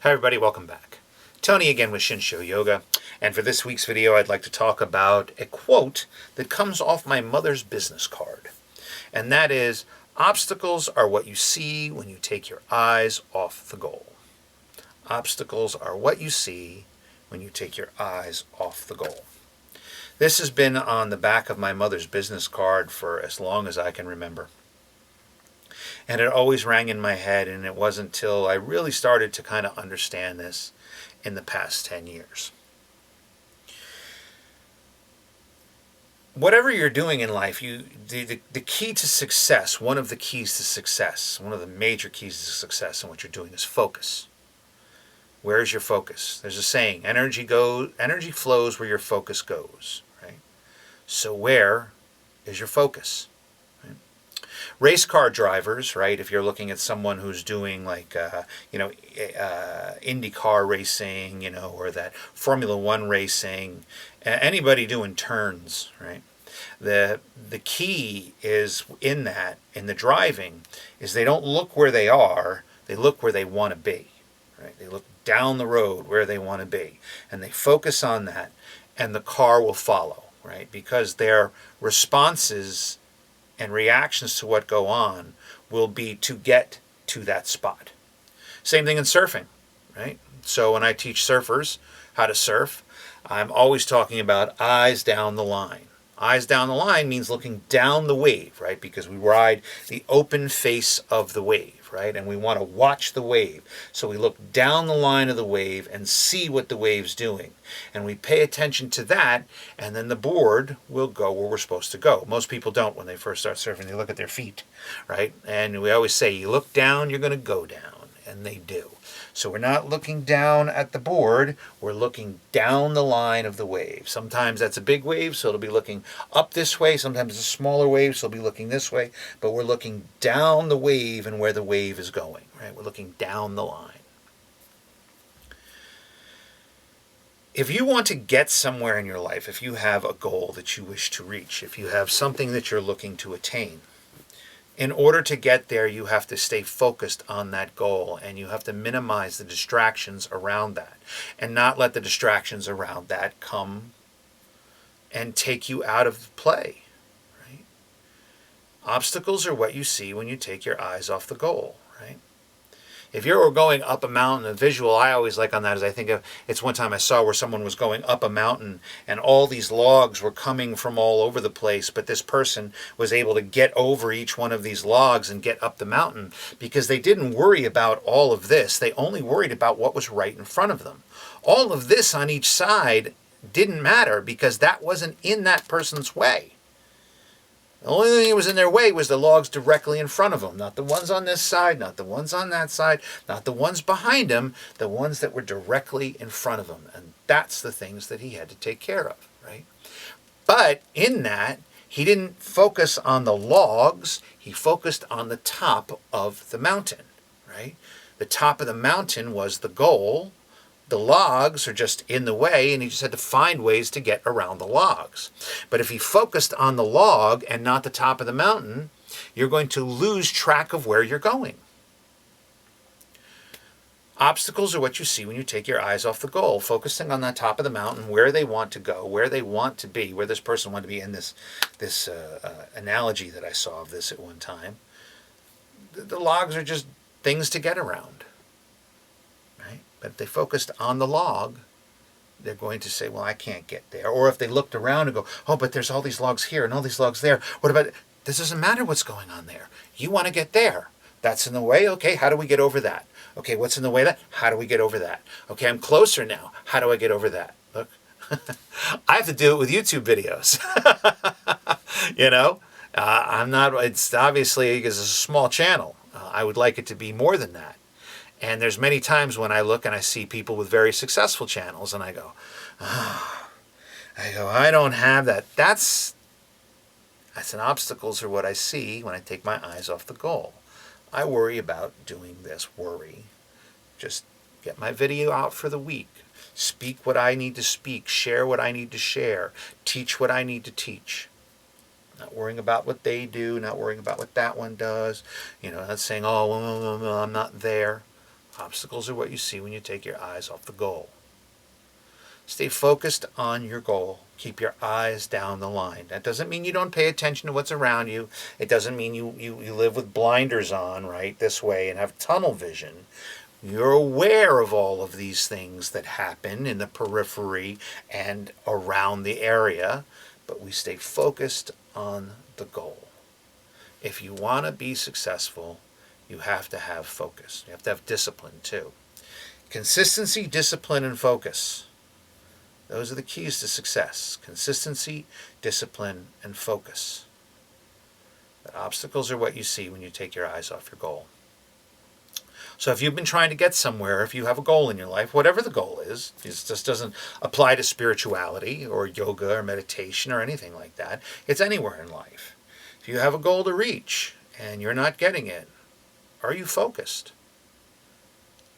Hi everybody, welcome back. Tony again with Shinsho Yoga, and for this week's video I'd like to talk about a quote that comes off my mother's business card. And that is, obstacles are what you see when you take your eyes off the goal. Obstacles are what you see when you take your eyes off the goal. This has been on the back of my mother's business card for as long as I can remember. And it always rang in my head, and it wasn't until I really started to kind of understand this in the past 10 years. Whatever you're doing in life, the key to success, one of the keys to success, one of the major keys to success in what you're doing is focus. Where is your focus? There's a saying, energy flows where your focus goes, right? So where is your focus? Race car drivers, right? If you're looking at someone who's doing like, IndyCar racing, or that Formula One racing, anybody doing turns, right? The key is in the driving, is they don't look where they are, they look where they want to be, right? They look down the road where they want to be, and they focus on that, and the car will follow, right? Because their responses and reactions to what go on will be to get to that spot. Same thing in surfing, right? So when I teach surfers how to surf, I'm always talking about eyes down the line. Eyes down the line means looking down the wave, right? Because we ride the open face of the wave, right? And we want to watch the wave. So we look down the line of the wave and see what the wave's doing. And we pay attention to that, and then the board will go where we're supposed to go. Most people don't when they first start surfing. They look at their feet, right? And we always say, you look down, you're going to go down. And they do. So we're not looking down at the board, we're looking down the line of the wave. Sometimes that's a big wave, so it'll be looking up this way. Sometimes it's a smaller wave, so it'll be looking this way. But we're looking down the wave and where the wave is going, right? We're looking down the line. If you want to get somewhere in your life, if you have a goal that you wish to reach, if you have something that you're looking to attain, in order to get there, you have to stay focused on that goal, and you have to minimize the distractions around that and not let the distractions around that come and take you out of play, right? Obstacles are what you see when you take your eyes off the goal, right? If you're going up a mountain, a visual I always like on that is I think of, it's one time I saw where someone was going up a mountain and all these logs were coming from all over the place, but this person was able to get over each one of these logs and get up the mountain because they didn't worry about all of this. They only worried about what was right in front of them. All of this on each side didn't matter because that wasn't in that person's way. The only thing that was in their way was the logs directly in front of them. Not the ones on this side, not the ones on that side, not the ones behind him, the ones that were directly in front of him. And that's the things that he had to take care of, right? But in that, he didn't focus on the logs, he focused on the top of the mountain, right? The top of the mountain was the goal. The logs are just in the way, and he just had to find ways to get around the logs. But if he focused on the log and not the top of the mountain, you're going to lose track of where you're going. Obstacles are what you see when you take your eyes off the goal, focusing on the top of the mountain, where they want to go, where they want to be, where this person wanted to be in this analogy that I saw of this at one time. The logs are just things to get around. But if they focused on the log, they're going to say, well, I can't get there. Or if they looked around and go, oh, but there's all these logs here and all these logs there. What about, this doesn't matter what's going on there. You want to get there. That's in the way. Okay, how do we get over that? Okay, what's in the way of that? How do we get over that? Okay, I'm closer now. How do I get over that? Look, I have to do it with YouTube videos. I'm not, it's obviously, it's a small channel. I would like it to be more than that. And there's many times when I look and I see people with very successful channels and I go, I don't have that. That's an obstacles are what I see when I take my eyes off the goal. I worry about doing this, worry. Just get my video out for the week. Speak what I need to speak. Share what I need to share. Teach what I need to teach. Not worrying about what they do, not worrying about what that one does. Not saying, oh, well, I'm not there. Obstacles are what you see when you take your eyes off the goal. Stay focused on your goal. Keep your eyes down the line. That doesn't mean you don't pay attention to what's around you. It doesn't mean you live with blinders on, right, this way and have tunnel vision. You're aware of all of these things that happen in the periphery and around the area, but we stay focused on the goal. If you want to be successful, you have to have focus. You have to have discipline too. Consistency, discipline, and focus. Those are the keys to success. Consistency, discipline, and focus. But obstacles are what you see when you take your eyes off your goal. So if you've been trying to get somewhere, if you have a goal in your life, whatever the goal is, this just doesn't apply to spirituality or yoga or meditation or anything like that. It's anywhere in life. If you have a goal to reach and you're not getting it, are you focused?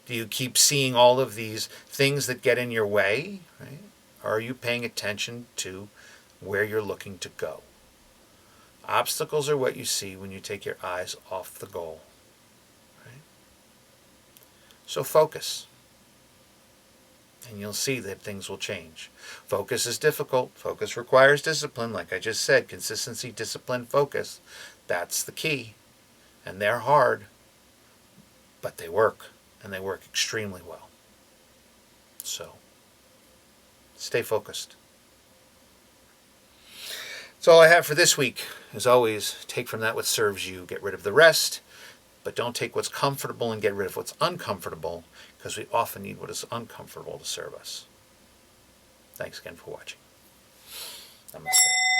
Do you keep seeing all of these things that get in your way, right? Or are you paying attention to where you're looking to go? Obstacles are what you see when you take your eyes off the goal. Right? So focus. And you'll see that things will change. Focus is difficult. Focus requires discipline. Like I just said, consistency, discipline, focus. That's the key. And they're hard, but they work. And they work extremely well. So, stay focused. That's all I have for this week. As always, take from that what serves you, get rid of the rest, but don't take what's comfortable and get rid of what's uncomfortable, because we often need what is uncomfortable to serve us. Thanks again for watching. Namaste.